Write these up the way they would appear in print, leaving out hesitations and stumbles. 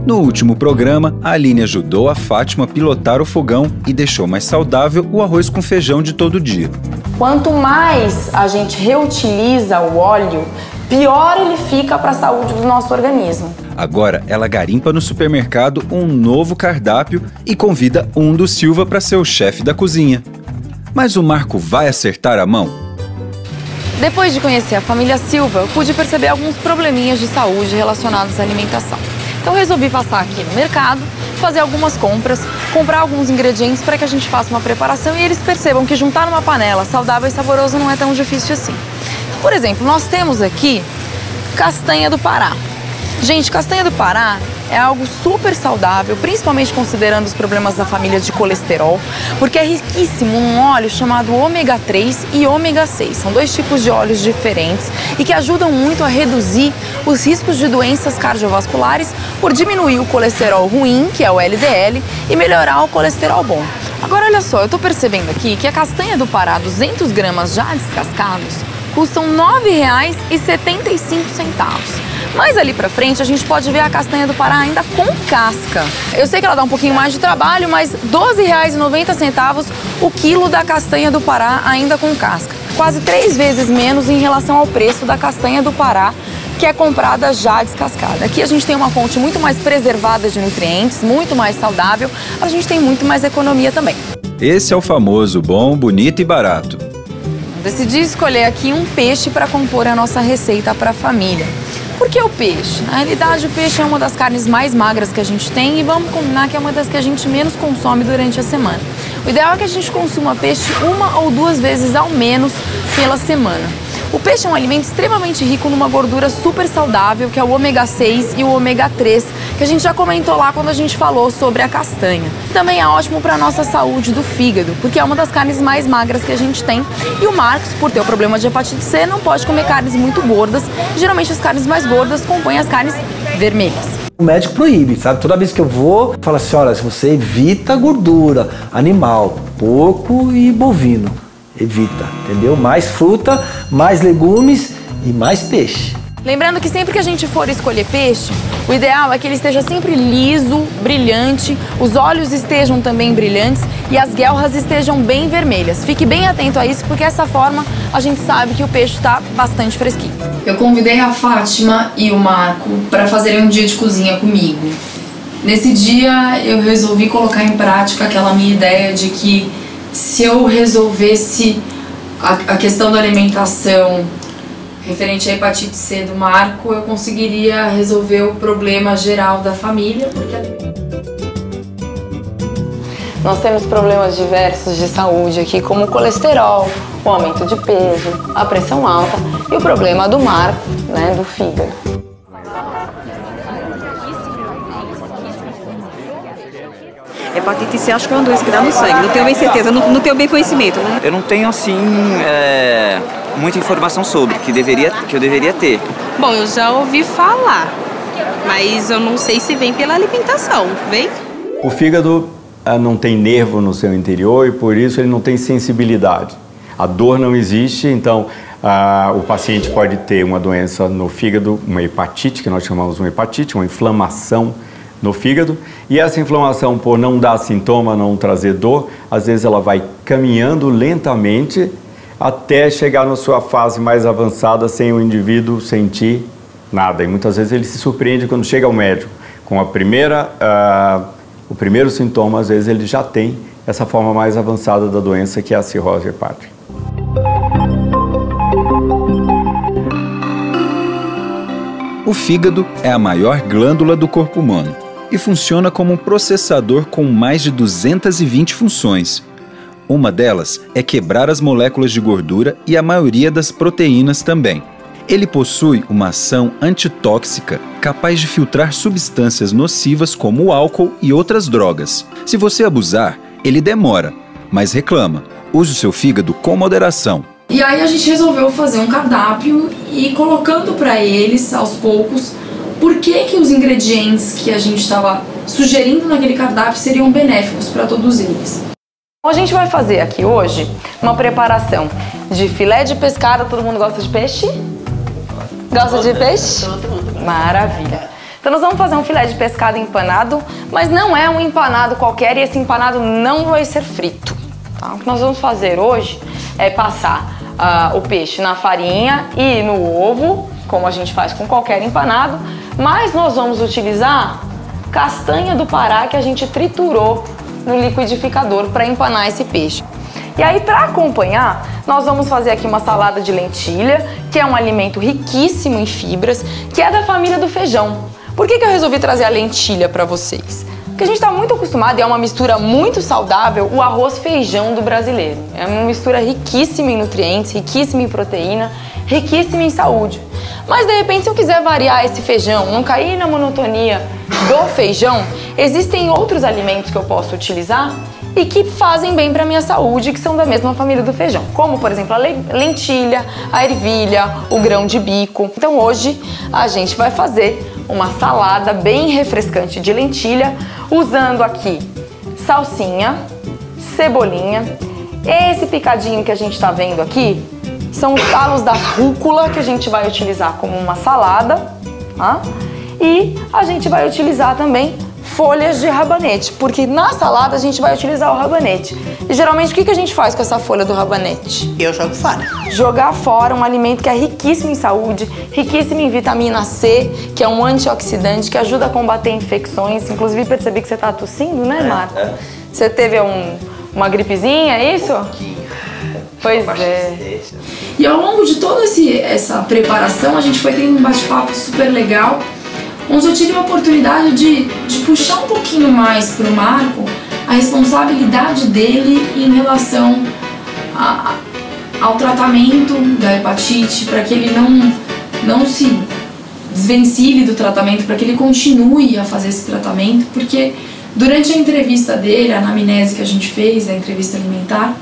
No último programa, a Aline ajudou a Fátima a pilotar o fogão e deixou mais saudável o arroz com feijão de todo dia. Quanto mais a gente reutiliza o óleo, pior ele fica para a saúde do nosso organismo. Agora, ela garimpa no supermercado um novo cardápio e convida um do Silva para ser o chefe da cozinha. Mas o Marco vai acertar a mão? Depois de conhecer a família Silva, eu pude perceber alguns probleminhas de saúde relacionados à alimentação. Então resolvi passar aqui no mercado, fazer algumas compras, comprar alguns ingredientes para que a gente faça uma preparação e eles percebam que juntar numa panela saudável e saboroso não é tão difícil assim. Por exemplo, nós temos aqui castanha do Pará. Gente, castanha do Pará é algo super saudável, principalmente considerando os problemas da família de colesterol, porque é riquíssimo um óleo chamado ômega 3 e ômega 6. São dois tipos de óleos diferentes e que ajudam muito a reduzir os riscos de doenças cardiovasculares por diminuir o colesterol ruim, que é o LDL, e melhorar o colesterol bom. Agora, olha só, eu tô percebendo aqui que a castanha do Pará, 200 gramas já descascados, custam R$ 9,75. Mas ali pra frente a gente pode ver a castanha do Pará ainda com casca. Eu sei que ela dá um pouquinho mais de trabalho, mas R$ 12,90 o quilo da castanha do Pará ainda com casca. Quase 3 vezes menos em relação ao preço da castanha do Pará, que é comprada já descascada. Aqui a gente tem uma fonte muito mais preservada de nutrientes, muito mais saudável, a gente tem muito mais economia também. Esse é o famoso bom, bonito e barato. Decidi escolher aqui um peixe para compor a nossa receita para a família. Por que o peixe? Na realidade, o peixe é uma das carnes mais magras que a gente tem e vamos combinar que é uma das que a gente menos consome durante a semana. O ideal é que a gente consuma peixe 1 ou 2 vezes ao menos pela semana. O peixe é um alimento extremamente rico numa gordura super saudável, que é o ômega 6 e o ômega 3, que a gente já comentou lá quando a gente falou sobre a castanha. Também é ótimo para a nossa saúde do fígado, porque é uma das carnes mais magras que a gente tem. E o Marcos, por ter o problema de hepatite C, não pode comer carnes muito gordas. Geralmente as carnes mais gordas compõem as carnes vermelhas. O médico proíbe, sabe? Toda vez que eu vou, fala assim, olha, você evita gordura animal, porco e bovino. Evita, entendeu? Mais fruta, mais legumes e mais peixe. Lembrando que sempre que a gente for escolher peixe, o ideal é que ele esteja sempre liso, brilhante, os olhos estejam também brilhantes e as guelras estejam bem vermelhas. Fique bem atento a isso, porque dessa forma a gente sabe que o peixe está bastante fresquinho. Eu convidei a Fátima e o Marco para fazerem um dia de cozinha comigo. Nesse dia eu resolvi colocar em prática aquela minha ideia de que se eu resolvesse a questão da alimentação referente à hepatite C do Marco, eu conseguiria resolver o problema geral da família. Nós temos problemas diversos de saúde aqui, como o colesterol, o aumento de peso, a pressão alta e o problema do Marco, né, do fígado. Hepatite C acho que é uma doença que dá no sangue, não tenho bem certeza, não tenho bem conhecimento, né? Eu não tenho, assim, muita informação sobre, que eu deveria ter. Bom, eu já ouvi falar, mas eu não sei se vem pela alimentação, vem? O fígado não tem nervo no seu interior e por isso ele não tem sensibilidade. A dor não existe, então o paciente pode ter uma doença no fígado, uma hepatite, que nós chamamos de uma hepatite, uma inflamação no fígado, e essa inflamação, por não dar sintoma, não trazer dor, às vezes ela vai caminhando lentamente até chegar na sua fase mais avançada sem o indivíduo sentir nada. E muitas vezes ele se surpreende quando chega ao médico com o primeiro sintoma, às vezes ele já tem essa forma mais avançada da doença, que é a cirrose hepática. O fígado é a maior glândula do corpo humano e funciona como um processador com mais de 220 funções. Uma delas é quebrar as moléculas de gordura e a maioria das proteínas também. Ele possui uma ação antitóxica capaz de filtrar substâncias nocivas como o álcool e outras drogas. Se você abusar, ele demora, mas reclama. Use o seu fígado com moderação. E aí a gente resolveu fazer um cardápio e colocando para eles, aos poucos, por que os ingredientes que a gente estava sugerindo naquele cardápio seriam benéficos para todos eles. A gente vai fazer aqui hoje uma preparação de filé de pescada. Todo mundo gosta de peixe? Gosta de peixe? Maravilha. Então nós vamos fazer um filé de pescado empanado, mas não é um empanado qualquer e esse empanado não vai ser frito. Tá? O que nós vamos fazer hoje é passar o peixe na farinha e no ovo, como a gente faz com qualquer empanado, mas nós vamos utilizar castanha do Pará que a gente triturou no liquidificador para empanar esse peixe. E aí, para acompanhar, nós vamos fazer aqui uma salada de lentilha, que é um alimento riquíssimo em fibras, que é da família do feijão. Por que eu resolvi trazer a lentilha para vocês? Porque a gente está muito acostumado, e é uma mistura muito saudável, o arroz-feijão do brasileiro. É uma mistura riquíssima em nutrientes, riquíssima em proteína, riquíssima em saúde. Mas, de repente, se eu quiser variar esse feijão, não cair na monotonia do feijão, existem outros alimentos que eu posso utilizar e que fazem bem para minha saúde, que são da mesma família do feijão, como por exemplo a lentilha, a ervilha, o grão de bico. Então hoje a gente vai fazer uma salada bem refrescante de lentilha, usando aqui salsinha, cebolinha. Esse picadinho que a gente está vendo aqui são os talos da rúcula que a gente vai utilizar como uma salada, tá? E a gente vai utilizar também folhas de rabanete, porque na salada a gente vai utilizar o rabanete. E geralmente o que a gente faz com essa folha do rabanete? Eu jogo fora. Jogar fora um alimento que é riquíssimo em saúde, riquíssimo em vitamina C, que é um antioxidante que ajuda a combater infecções. Inclusive percebi que você tá tossindo, né, Marco? Você teve uma gripezinha, é isso? Pois é. E ao longo de toda essa preparação, a gente foi tendo um bate-papo super legal, onde eu tive a oportunidade de puxar um pouquinho mais para o Marco a responsabilidade dele em relação ao tratamento da hepatite, para que ele não se desvencilhe do tratamento, para que ele continue a fazer esse tratamento, porque durante a entrevista dele, a anamnese que a gente fez, a entrevista alimentar,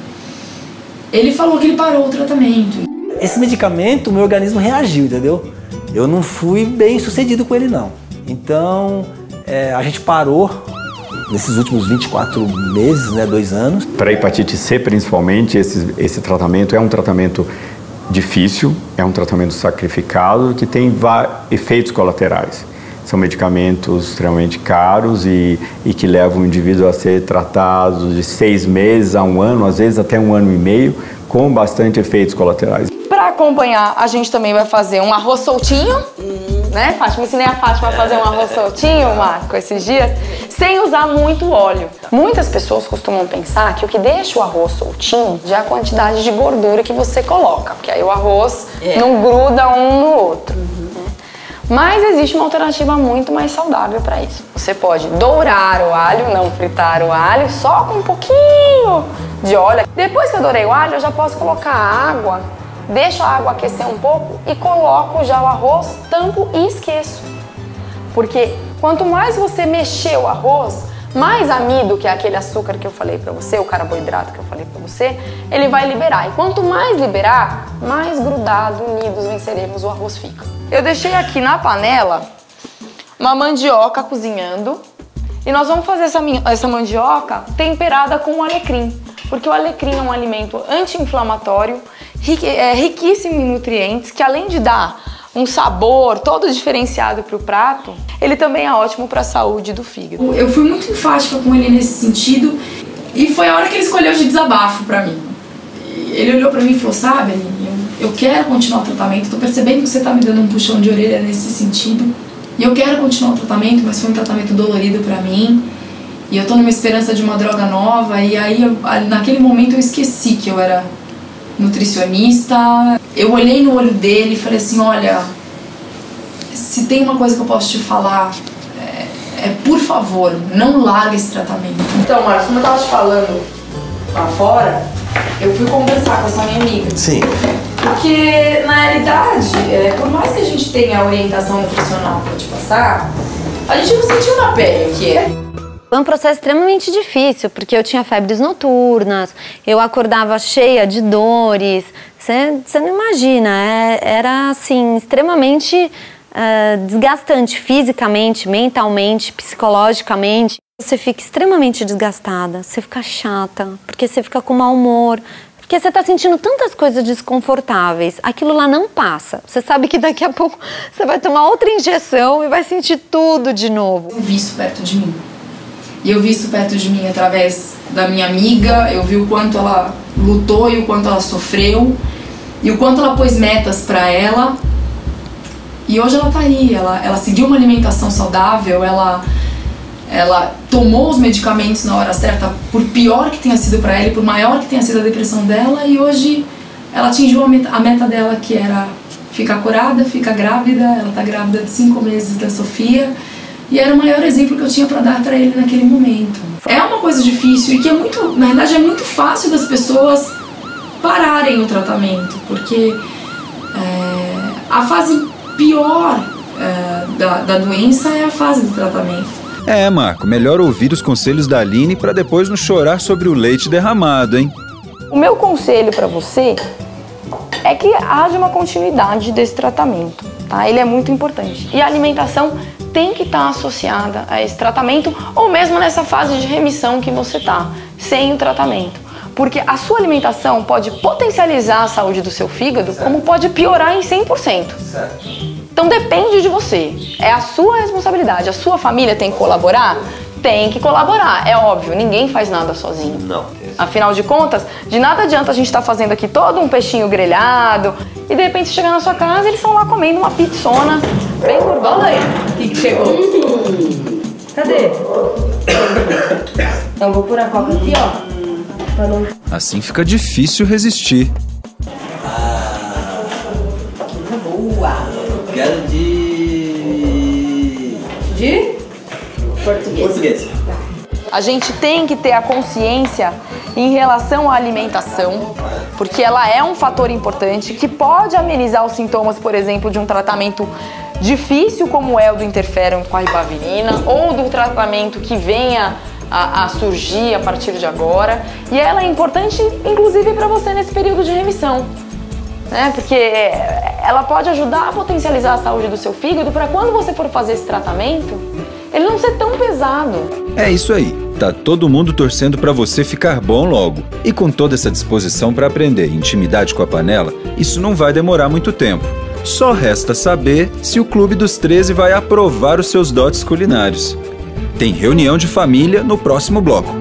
ele falou que ele parou o tratamento. Esse medicamento, o meu organismo reagiu, entendeu? Eu não fui bem sucedido com ele, não. Então, a gente parou nesses últimos 24 meses, né, 2 anos. Para a hepatite C, principalmente, esse tratamento é um tratamento difícil, é um tratamento sacrificado, que tem efeitos colaterais. São medicamentos extremamente caros e que levam o indivíduo a ser tratado de 6 meses a 1 ano, às vezes até 1 ano e meio, com bastante efeitos colaterais. Para acompanhar, a gente também vai fazer um arroz soltinho, né, Fátima? Ensinei a Fátima a fazer um arroz soltinho, Marco, esses dias, sem usar muito óleo. Muitas pessoas costumam pensar que o que deixa o arroz soltinho já é a quantidade de gordura que você coloca, porque aí o arroz não gruda um no outro. Mas existe uma alternativa muito mais saudável para isso. Você pode dourar o alho, não fritar o alho, só com um pouquinho de óleo. Depois que eu dourei o alho, eu já posso colocar água, deixo a água aquecer um pouco e coloco já o arroz, tampo e esqueço. Porque quanto mais você mexer o arroz, mais amido, que é aquele açúcar que eu falei para você, o carboidrato que eu falei para você, ele vai liberar. E quanto mais liberar, mais grudado, unidos, venceremos, o arroz fica. Eu deixei aqui na panela uma mandioca cozinhando e nós vamos fazer essa mandioca temperada com alecrim, porque o alecrim é um alimento anti-inflamatório, riquíssimo em nutrientes, que além de dar um sabor todo diferenciado para o prato, ele também é ótimo para a saúde do fígado. Eu fui muito enfática com ele nesse sentido e foi a hora que ele escolheu de desabafo para mim. Ele olhou para mim e falou, sabe, Aline, eu quero continuar o tratamento, tô percebendo que você tá me dando um puxão de orelha nesse sentido e eu quero continuar o tratamento, mas foi um tratamento dolorido para mim e eu tô numa esperança de uma droga nova e aí naquele momento eu esqueci que eu era nutricionista. Eu olhei no olho dele e falei assim, olha, se tem uma coisa que eu posso te falar, por favor, não larga esse tratamento. Então, Marcos, como eu tava te falando lá fora, eu fui conversar com essa minha amiga. Sim. Porque, na realidade, por mais que a gente tenha a orientação nutricional pra te passar, a gente não sentiu na pele o que é. Foi um processo extremamente difícil, porque eu tinha febres noturnas, eu acordava cheia de dores, você não imagina, era assim, extremamente desgastante fisicamente, mentalmente, psicologicamente. Você fica extremamente desgastada, você fica chata, porque você fica com mau humor, Porque você tá sentindo tantas coisas desconfortáveis, aquilo lá não passa. Você sabe que daqui a pouco você vai tomar outra injeção e vai sentir tudo de novo. Eu vi isso perto de mim. E eu vi isso perto de mim através da minha amiga, eu vi o quanto ela lutou e o quanto ela sofreu, e o quanto ela pôs metas pra ela. E hoje ela tá aí, ela seguiu uma alimentação saudável, ela tomou os medicamentos na hora certa, por pior que tenha sido pra ela e por maior que tenha sido a depressão dela, e hoje ela atingiu a meta dela, que era ficar curada, ficar grávida. Ela tá grávida de 5 meses da Sofia, e era o maior exemplo que eu tinha pra dar pra ele naquele momento. É uma coisa difícil e que é muito, na verdade é muito fácil das pessoas pararem o tratamento, porque a fase pior da doença é a fase do tratamento. Marco, melhor ouvir os conselhos da Aline para depois não chorar sobre o leite derramado, hein? O meu conselho para você é que haja uma continuidade desse tratamento, tá? Ele é muito importante. E a alimentação tem que estar associada a esse tratamento, ou mesmo nessa fase de remissão que você tá, sem o tratamento. Porque a sua alimentação pode potencializar a saúde do seu fígado, como pode piorar em 100%. Então depende de você, é a sua responsabilidade. A sua família tem que colaborar? Tem que colaborar, é óbvio, ninguém faz nada sozinho. Não. Afinal de contas, de nada adianta a gente estar fazendo aqui todo um peixinho grelhado e de repente chegar na sua casa e eles estão lá comendo uma pizzona bem gourmand. Olha aí, o que chegou? Cadê? Eu vou pôr a coca aqui, ó. Assim fica difícil resistir. Boa! Quero de português. A gente tem que ter a consciência em relação à alimentação, porque ela é um fator importante que pode amenizar os sintomas, por exemplo, de um tratamento difícil como é o do interferon com a ribavirina, ou do tratamento que venha a surgir a partir de agora. E ela é importante, inclusive, para você nesse período de remissão, né? Porque ela pode ajudar a potencializar a saúde do seu fígado para quando você for fazer esse tratamento, ele não ser tão pesado. É isso aí. Tá todo mundo torcendo para você ficar bom logo. E com toda essa disposição para aprender intimidade com a panela, isso não vai demorar muito tempo. Só resta saber se o Clube dos 13 vai aprovar os seus dotes culinários. Tem reunião de família no próximo bloco.